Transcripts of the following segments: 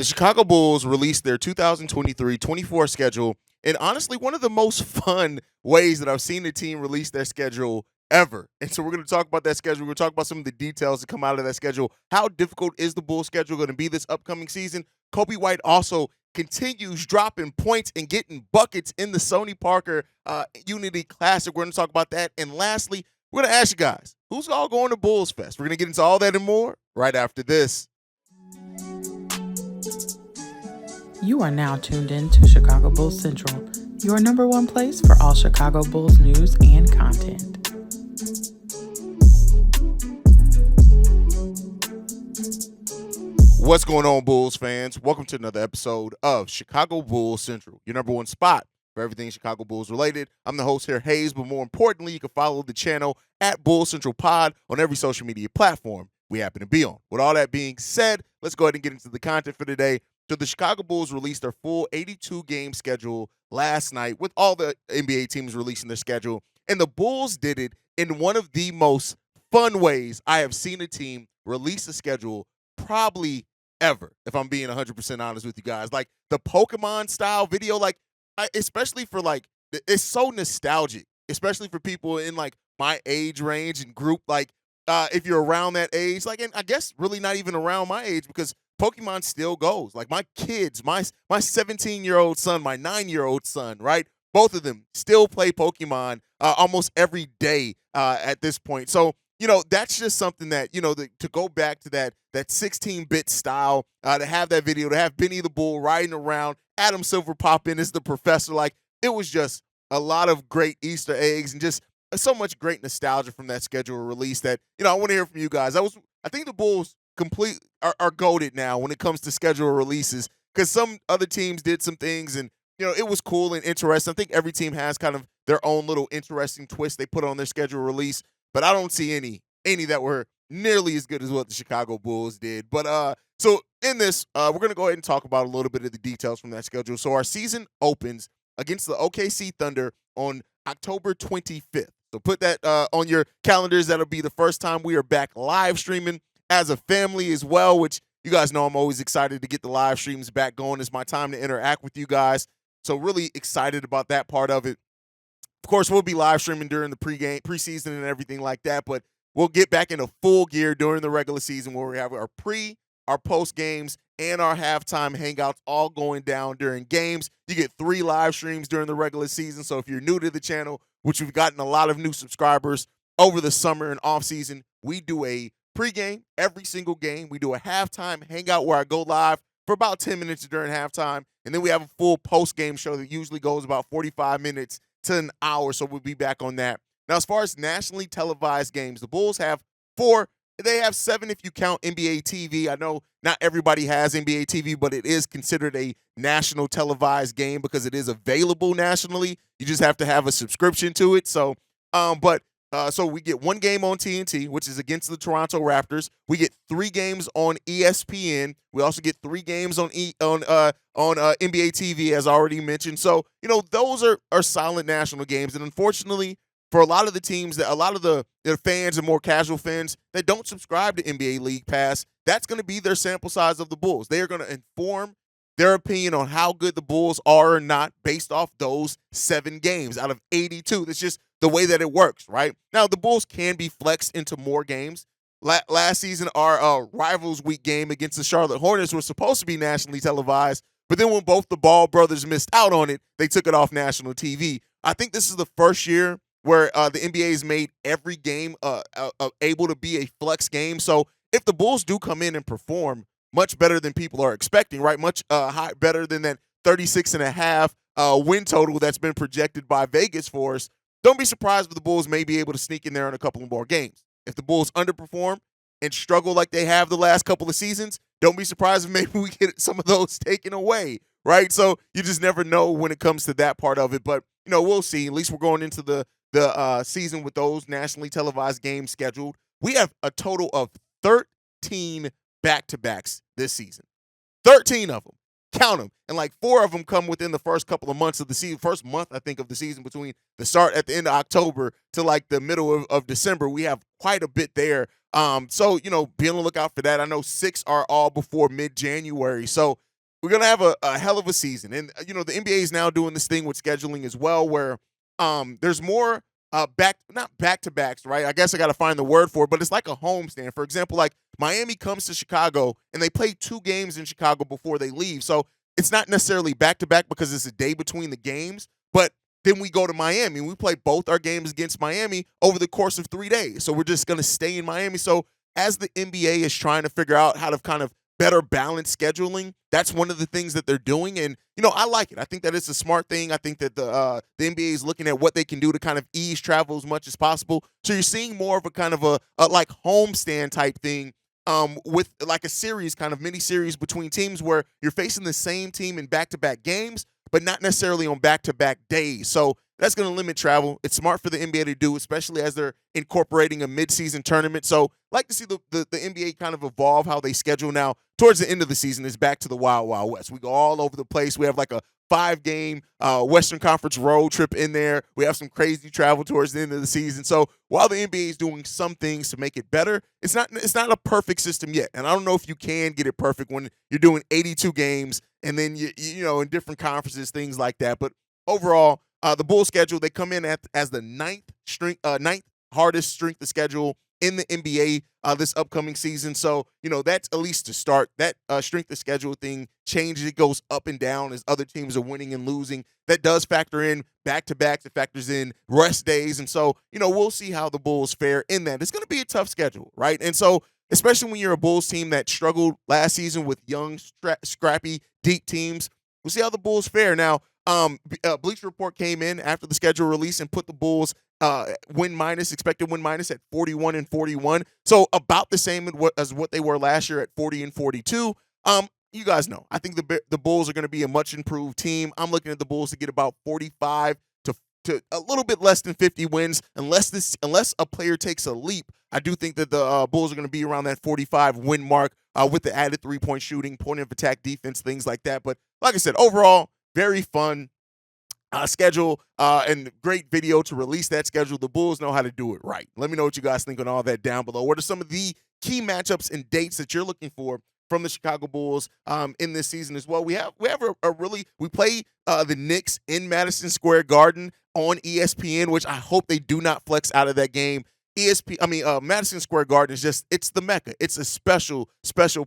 The Chicago Bulls released their 2023-24 schedule in honestly one of the most fun ways that I've seen the team release their schedule ever. And so we're going to talk about that schedule. We're going to talk about some of the details that come out of that schedule. How difficult is the Bulls schedule going to be this upcoming season? Coby White also continues dropping points and getting buckets in the Sonny Parker Unity Classic. We're going to talk about that. And lastly, we're going to ask you guys, who's all going to Bulls Fest? We're going to get into all that and more right after this. You are now tuned in to Chicago Bulls Central, your number one place for all Chicago Bulls news and content. What's going on, Bulls fans? Welcome to another episode of Chicago Bulls Central, your number one spot for everything Chicago Bulls related. I'm the host here, Haize, but more importantly, you can follow the channel at Bulls Central Pod on every social media platform we happen to be on. With all that being said, let's go ahead and get into the content for today. So the Chicago Bulls released their full 82-game schedule last night with all the NBA teams releasing their schedule. And the Bulls did it in one of the most fun ways I have seen a team release a schedule probably ever, if I'm being 100% honest with you guys. Like the Pokemon style video, especially for it's so nostalgic, especially for people in like my age range and group. If you're around that age, and I guess really not even around my age because Pokemon still goes. Like my kids, my 17-year-old son, my 9-year-old son, right? Both of them still play Pokemon almost every day at this point. So, that's just something that, to go back to that 16-bit style, to have that video, to have Benny the Bull riding around, Adam Silver pop in as the professor. It was just a lot of great Easter eggs and just so much great nostalgia from that schedule release that, I want to hear from you guys. I think the Bulls are goated now when it comes to schedule releases because some other teams did some things and it was cool and interesting. I think every team has kind of their own little interesting twist they put on their schedule release, but I don't see any that were nearly as good as what the Chicago Bulls did. But so in this, we're gonna go ahead and talk about a little bit of the details from that schedule. So our season opens against the OKC Thunder on October 25th. So put that on your calendars. That'll be the first time we are back live streaming as a family as well, which you guys know I'm always excited to get the live streams back going. It's my time to interact with you guys. So really excited about that part of it. Of course, we'll be live streaming during the preseason and everything like that, but we'll get back into full gear during the regular season where we have our our post games, and our halftime hangouts all going down during games. You get 3 live streams during the regular season. So if you're new to the channel, which we've gotten a lot of new subscribers over the summer and off season, we do a pregame every single game. We do a halftime hangout where I go live for about 10 minutes during halftime. And then we have a full post-game show that usually goes about 45 minutes to an hour. So we'll be back on that. Now, as far as nationally televised games, the Bulls have 4. They have 7 if you count NBA TV. I know not everybody has NBA TV, but it is considered a national televised game because it is available nationally. You just have to have a subscription to it. So, so we get 1 game on TNT, which is against the Toronto Raptors. We get 3 games on ESPN. We also get 3 games on NBA TV, as already mentioned. So, those are solid national games. And unfortunately, for a lot of the teams, a lot of the fans and more casual fans that don't subscribe to NBA League Pass, that's going to be their sample size of the Bulls. They are going to inform their opinion on how good the Bulls are or not based off those 7 games out of 82. That's just the way that it works, right? Now, the Bulls can be flexed into more games. Last season, our Rivals Week game against the Charlotte Hornets was supposed to be nationally televised, but then when both the Ball brothers missed out on it, they took it off national TV. I think this is the first year where the NBA has made every game able to be a flex game. So if the Bulls do come in and perform much better than people are expecting, right, much better than that 36.5 win total that's been projected by Vegas for us, don't be surprised if the Bulls may be able to sneak in there in a couple of more games. If the Bulls underperform and struggle like they have the last couple of seasons, don't be surprised if maybe we get some of those taken away, right? So you just never know when it comes to that part of it. But, we'll see. At least we're going into the season with those nationally televised games scheduled. We have a total of 13 back-to-backs this season. 13 of them. Count them. And 4 of them come within the first couple of months of the season. First month, I think, of the season between the start at the end of October to the middle of December. We have quite a bit there. So, be on the lookout for that. I know 6 are all before mid-January. So we're gonna have a hell of a season. And the NBA is now doing this thing with scheduling as well, where there's more not back to backs, right? I guess I gotta find the word for it, but it's like a homestand. For example, like Miami comes to Chicago and they play 2 games in Chicago before they leave. So it's not necessarily back to back because it's a day between the games, but then we go to Miami. We play both our games against Miami over the course of 3 days. So we're just going to stay in Miami. So as the NBA is trying to figure out how to kind of better balance scheduling, that's one of the things that they're doing. And, I like it. I think that it's a smart thing. I think that the NBA is looking at what they can do to kind of ease travel as much as possible. So you're seeing more of a kind of a like homestand type thing with like a series, kind of mini series between teams where you're facing the same team in back-to-back games, but not necessarily on back-to-back days. So that's going to limit travel. It's smart for the NBA to do, especially as they're incorporating a midseason tournament. So like to see the NBA kind of evolve how they schedule now. Towards the end of the season, is back to the Wild Wild West. We go all over the place. We have like a 5-game Western Conference road trip in there. We have some crazy travel towards the end of the season. So while the NBA is doing some things to make it better, it's not a perfect system yet. And I don't know if you can get it perfect when you're doing 82 games and then you in different conferences, things like that. But overall, the Bulls schedule, they come in as the ninth hardest strength of schedule in the NBA this upcoming season. So, that's at least to start. That strength of schedule thing changes. It goes up and down as other teams are winning and losing. That does factor in back-to-backs. It factors in rest days. And so, we'll see how the Bulls fare in that. It's going to be a tough schedule, right? And so, especially when you're a Bulls team that struggled last season with young, scrappy, deep teams, we'll see how the Bulls fare. Now, Bleacher Report came in after the schedule release and put the Bulls expected win minus at 41 and 41. So about the same as what they were last year at 40 and 42. You guys know, I think the Bulls are going to be a much improved team. I'm looking at the Bulls to get about 45 to a little bit less than 50 wins, unless a player takes a leap. I do think that the Bulls are going to be around that 45 win mark with the added 3-point shooting, point of attack defense, things like that. But like I said, overall, very fun schedule and great video to release that schedule. The Bulls know how to do it right. Let me know what you guys think on all that down below. What are some of the key matchups and dates that you're looking for from the Chicago Bulls in this season as well? We play the Knicks in Madison Square Garden on ESPN, which I hope they do not flex out of that game. Madison Square Garden is it's the Mecca. It's a special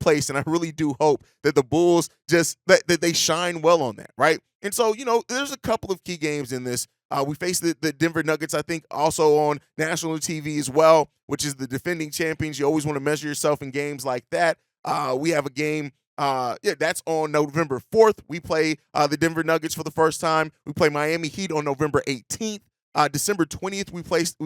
place, and I really do hope that the Bulls that they shine well on that, right? And so, there's a couple of key games in this. We face the Denver Nuggets, I think, also on national TV as well, which is the defending champions. You always want to measure yourself in games like that. We have a game, that's on November 4th. We play the Denver Nuggets for the first time. We play Miami Heat on November 18th. December 20th, we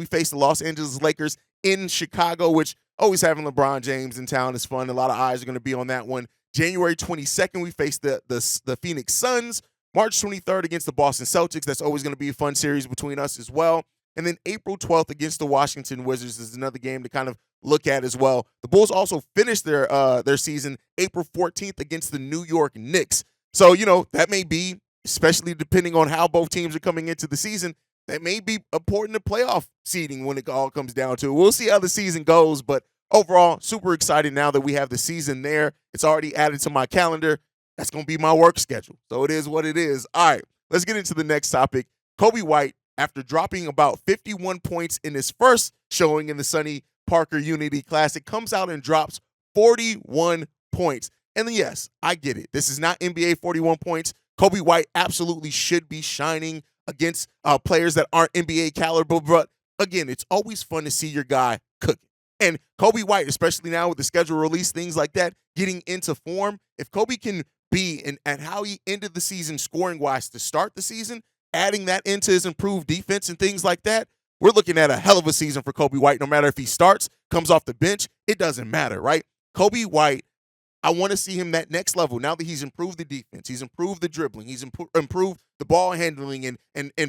face the Los Angeles Lakers in Chicago, which always having LeBron James in town is fun. A lot of eyes are going to be on that one. January 22nd, we face the Phoenix Suns. March 23rd against the Boston Celtics. That's always going to be a fun series between us as well. And then April 12th against the Washington Wizards is another game to kind of look at as well. The Bulls also finished their season April 14th against the New York Knicks. So, that may be, especially depending on how both teams are coming into the season, that may be important to playoff seeding when it all comes down to it. We'll see how the season goes, but overall, super excited now that we have the season there. It's already added to my calendar. That's going to be my work schedule. So it is what it is. All right, let's get into the next topic. Coby White, after dropping about 51 points in his first showing in the Sonny Parker Unity Classic, comes out and drops 41 points. And yes, I get it. This is not NBA 41 points. Coby White absolutely should be shining against players that aren't NBA caliber. But again, it's always fun to see your guy cooking. And Coby White, especially now with the schedule release, things like that, getting into form, if Coby can be and how he ended the season scoring-wise to start the season, adding that into his improved defense and things like that, we're looking at a hell of a season for Coby White. No matter if he starts, comes off the bench, it doesn't matter, right? Coby White, I want to see him that next level now that he's improved the defense, he's improved the dribbling, he's improved the ball handling and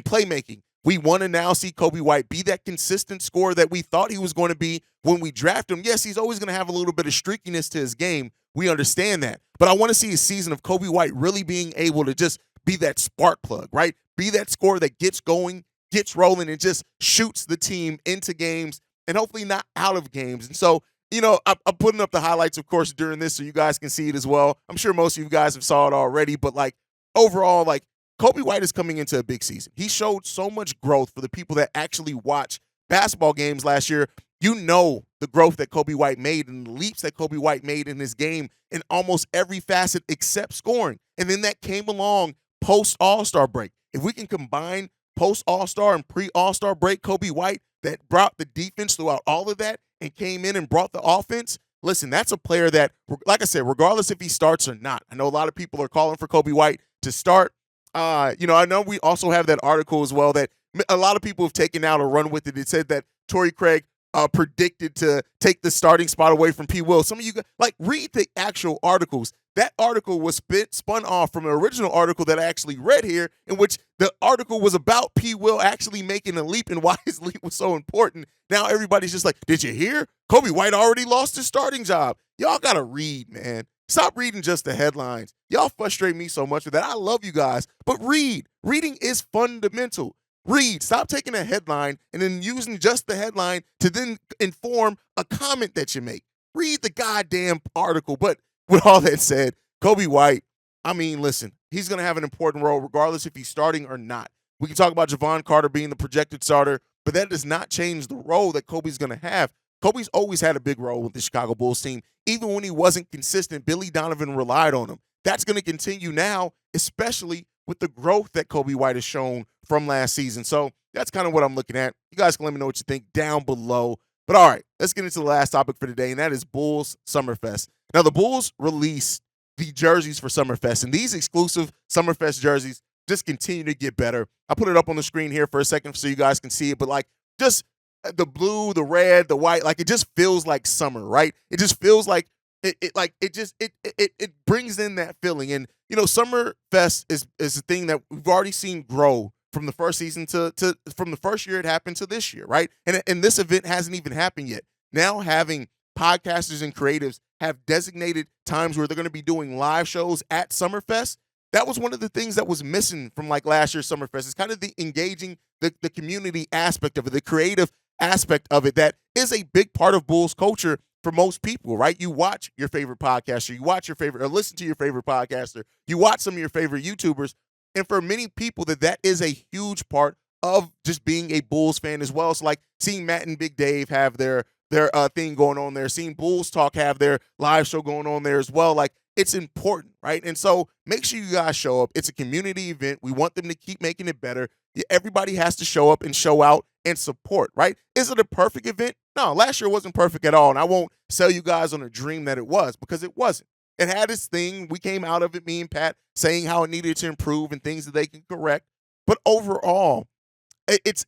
playmaking. We want to now see Coby White be that consistent scorer that we thought he was going to be when we draft him. Yes, he's always going to have a little bit of streakiness to his game. We understand that. But I want to see a season of Coby White really being able to just be that spark plug, right? Be that scorer that gets going, gets rolling, and just shoots the team into games and hopefully not out of games. And so I'm putting up the highlights, of course, during this so you guys can see it as well. I'm sure most of you guys have saw it already, but like overall, like Coby White is coming into a big season. He showed so much growth for the people that actually watch basketball games last year. You know the growth that Coby White made and the leaps that Coby White made in his game in almost every facet except scoring. And then that came along post All-Star break. If we can combine post All-Star and pre All-Star break Coby White that brought the defense throughout all of that and came in and brought the offense, listen, that's a player that, like I said, regardless if he starts or not, I know a lot of people are calling for Coby White to start. I know we also have that article as well that a lot of people have taken out or run with it. It said that Torrey Craig predicted to take the starting spot away from P. Will. Some of you guys, like, read the actual articles. That article was spun off from an original article that I actually read here, in which the article was about P. Will actually making a leap and why his leap was so important. Now everybody's just like, did you hear? Coby White already lost his starting job. Y'all got to read, man. Stop reading just the headlines. Y'all frustrate me so much with that. I love you guys, but read. Reading is fundamental. Read. Stop taking a headline and then using just the headline to then inform a comment that you make. Read the goddamn article. But with all that said, Coby White, I mean, listen, he's going to have an important role regardless if he's starting or not. We can talk about Javon Carter being the projected starter, but that does not change the role that Coby's going to have. Coby's always had a big role with the Chicago Bulls team. Even when he wasn't consistent, Billy Donovan relied on him. That's going to continue now, especially with the growth that Coby White has shown from last season. So that's kind of what I'm looking at. You guys can let me know what you think down below. But all right, let's get into the last topic for today, and that is Bulls Summerfest. Now, the Bulls released the jerseys for Summerfest, and these exclusive Summerfest jerseys just continue to get better. I put it up on the screen here for a second so you guys can see it, but like just the blue, the red, the white, like it just feels like summer, right? It just feels like it brings in that feeling. And Summerfest is a thing that we've already seen grow from the first season to from the first year it happened to this year, right? And this event hasn't even happened yet. Now having podcasters and creatives have designated times where they're going to be doing live shows at Summerfest. That was one of the things that was missing from like last year's Summerfest. It's kind of the engaging, the community aspect of it, the creative aspect of it that is a big part of Bulls culture for most people, right? You watch your favorite podcaster, you watch your favorite, or listen to your favorite podcaster, you watch some of your favorite YouTubers, and for many people that is a huge part of just being a Bulls fan as well. So like seeing Matt and Big Dave have their thing going on there, seeing Bulls Talk have their live show going on there as well, like it's important, right? And so make sure you guys show up. It's a community event. We want them to keep making it better. Everybody has to show up and show out and support, right? Is it a perfect event? No, last year wasn't perfect at all. And I won't sell you guys on a dream that it was, because it wasn't. It had its thing. We came out of it, me and Pat, saying how it needed to improve and things that they can correct. But overall, it's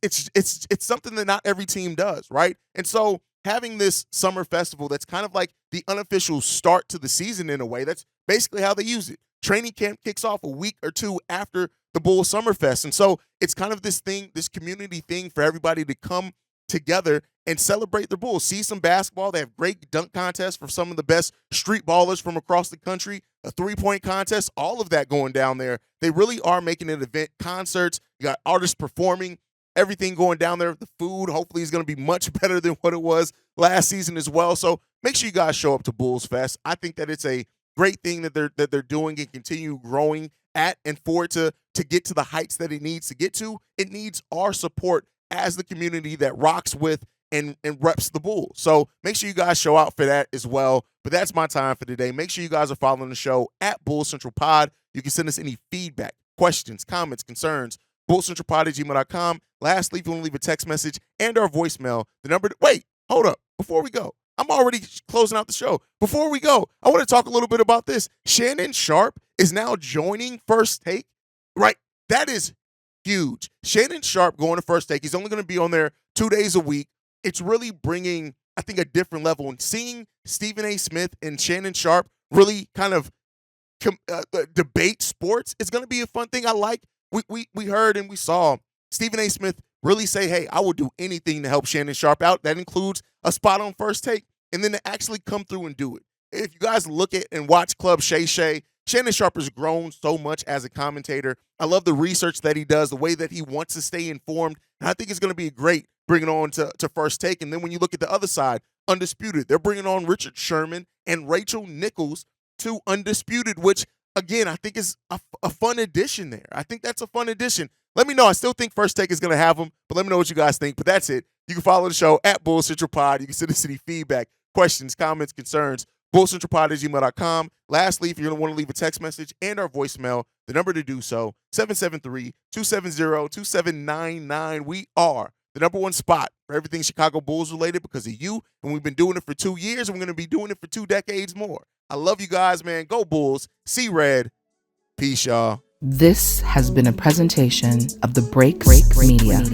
something that not every team does, right? And so having this summer festival that's kind of like the unofficial start to the season in a way, that's basically how they use it. Training camp kicks off a week or two after the Bulls Summerfest. And so it's kind of this thing, this community thing for everybody to come together and celebrate the Bulls. See some basketball. They have great dunk contests for some of the best street ballers from across the country, a three-point contest, all of that going down there. They really are making an event. Concerts, you got artists performing, everything going down there. The food hopefully is going to be much better than what it was last season as well. So make sure you guys show up to Bulls Fest. I think that it's a great thing that they're doing and continue growing at, and for it to get to the heights that it needs to get to, it needs our support as the community that rocks with and reps the Bulls. So make sure you guys show out for that as well. But that's my time for today. Make sure you guys are following the show at Bulls Central Pod. You can send us any feedback, questions, comments, concerns, bullcentralpod@gmail.com. Lastly, if you want to leave a text message and our voicemail, the number wait, hold up. Before we go, I'm already closing out the show. Before we go, I want to talk a little bit about this. Shannon Sharpe is now joining First Take, right? That is huge. Shannon Sharpe going to First Take. He's only going to be on there 2 days a week. It's really bringing, I think, a different level. And seeing Stephen A. Smith and Shannon Sharpe really kind of debate sports, it's going to be a fun thing. I like, we heard and we saw Stephen A. Smith really say, hey, I will do anything to help Shannon Sharpe out. That includes a spot on First Take. And then to actually come through and do it. If you guys look at and watch Club Shay Shay, Shannon Sharpe has grown so much as a commentator. I love the research that he does, the way that he wants to stay informed. And I think it's going to be great bringing on to First Take. And then when you look at the other side, Undisputed, they're bringing on Richard Sherman and Rachel Nichols to Undisputed, which, again, I think is a fun addition there. I think that's a fun addition. Let me know. I still think First Take is going to have them, but let me know what you guys think. But that's it. You can follow the show at Bull Central Pod. You can send us any feedback, questions, comments, concerns, bullcentralpod@gmail.com. Lastly, if you're going to want to leave a text message and our voicemail, the number to do so, 773-270-2799. We are the number one spot for everything Chicago Bulls related because of you, and we've been doing it for 2 years, and we're going to be doing it for 2 decades more. I love you guys, man. Go Bulls. See Red. Peace, y'all. This has been a presentation of the Breaks Media.